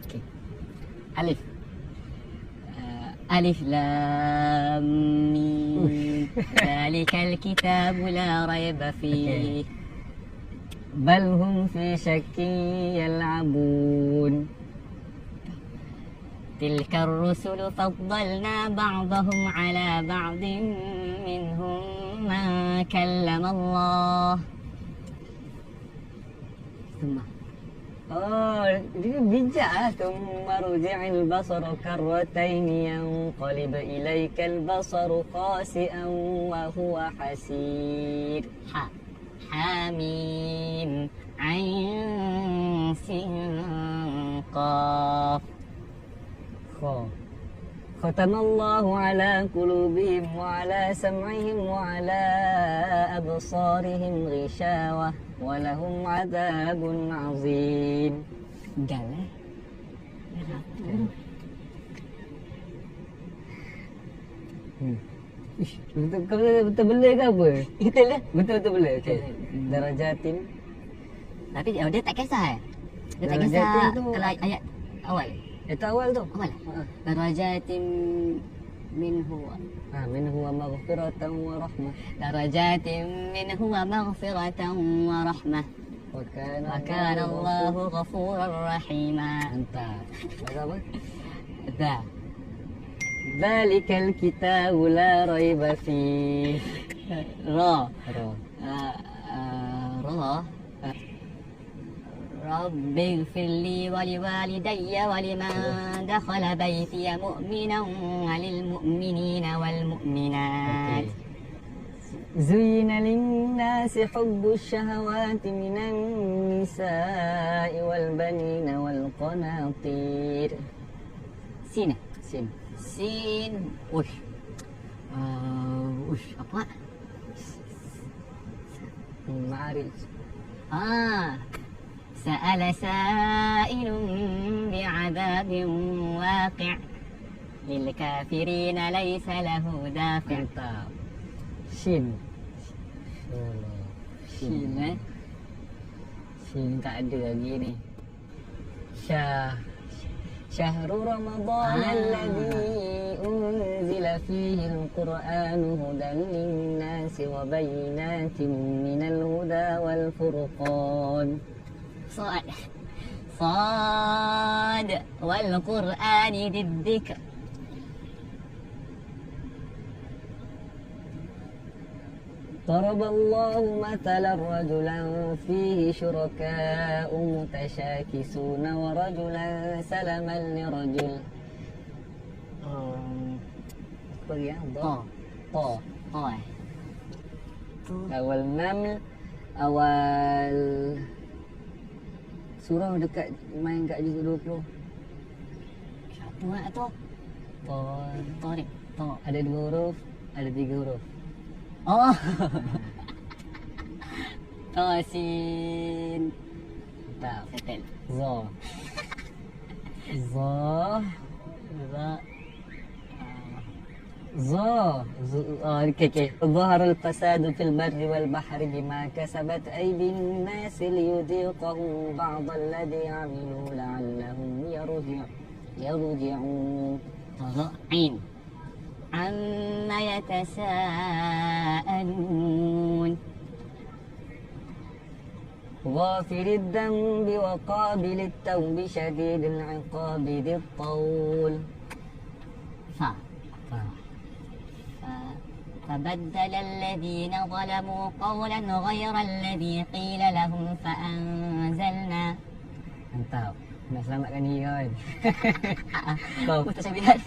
Okay. Alif. ألف لام ميم ذلك الكتاب لا ريب فيه بل هم في شك يلعبون تلك الرسل فضلنا بعضهم على بعض منهم من كلم الله ثم dia bijak lah. Thumma ruji'il basaru karrataini yanqalib ilaikal basaru khasi'an wa huwa hasir. Hamim ain sin qaf. Khatamallahu ala qulubihim wa ala sam'ihim wa ala absarihim ghishawah walahum adabun azim. Gal betul boleh ke apa? Betul lah. Betul boleh. Okey. Darajatin. Tapi dia tak kisah Dia tak kisah kalau ayat awal. Itu awal tu. Awal. Darajatin minhu. Minhu wa maghfiratan wa rahmah. Darajatin minhu wa maghfiratan wa rahmah. Wa kana Allahu ghafurar rahima. Mantap. Apa? Dah. Zalikal kitabu la raiba fihi. Ra. رب اغفر لي ولوالدي ولمن دخل بيتي مؤمنا وللمؤمنين والمؤمنات زين للناس حب الشهوات من النساء والبنين والقناطير سين وش apa معارج سأل سائل بعذاب واقع للكافرين ليس له دافع. Shin tak ada lagi ni. شهر رمضان الذي أنزل فيه القرآن هدى للناس وبينات من الهدى والفرقان. صاد والقرآن ذي الذكر. ضرب الله مثلا رجلا فيه شركاء متشاكسون ورجلا سلما لرجل. Awal Naml, awal surah dekat main kat juzuk 20. Siapa nak tu? Ada 2 huruf, ada 3 huruf. Sin. Tak. Settle. Okay. ظهر الفساد في البر والبحر بما كسبت أيدي الناس ليذيقهم بعض الذي عملوا لعلهم يرجعون. عين. عما يتساءلون. غافر الذنب وقابل التوب شديد العقاب ذي الطول. فبدل الذين ظلموا قولا غير الذي قيل لهم فأنزلنا. Mantap. Nak selamatkan diri kan. Mutasyabihat.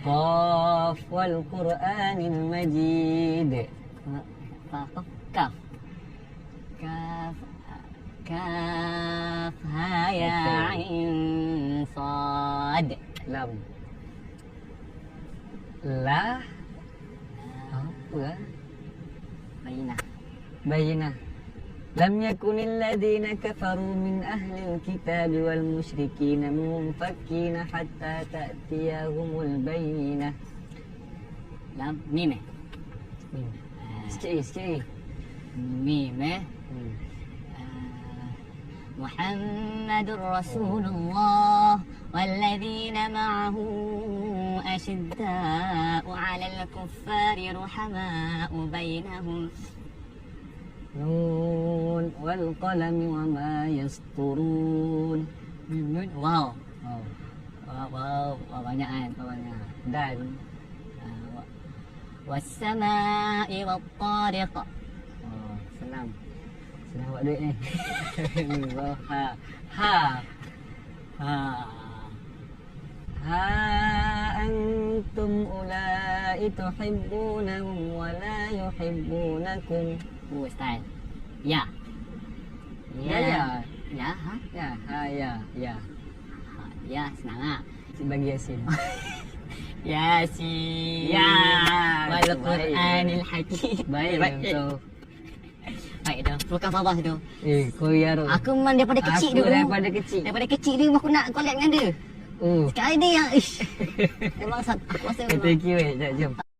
Qaf wal Qur'anil Majid. Kaf ha ya ain sad. Lam. La apa? Bayinah. Lam yakunil ladina kafaru min ahlil kitab wal musyrikin munfakin hatta ta'tiyahumul bayinah. Lam mim. Sikit. Mim محمد رسول الله والذين معه أشداء على الكفار رحماء بينهم. Nun wal qalami wa ma yasturun. Wow. Oh, Wow, banyak kan? banyak. Dan Wassama'i wattariq. oh, senang. Senang buat duit ni. Oh, ha. Ha antum ulai tuhibbunahum wa la yuhibbunakum. Style. Ya. Ya. Ya, ha? Ya, ha ya, ya. Ha, ya, senang ah. Bagi Yasin. Yasin. Ya. Wal Baik. Qur'anil Hakim. Baik tu. Baik dah. Pelukan Fawaz tu. Kau ya Ro. Aku memang daripada kecil Aku dulu. daripada kecil. Daripada kecil dulu aku nak collab dengan dia. Oh. Sekarang dia yang ish. Memang aku rasa memang Thank you, jap jom.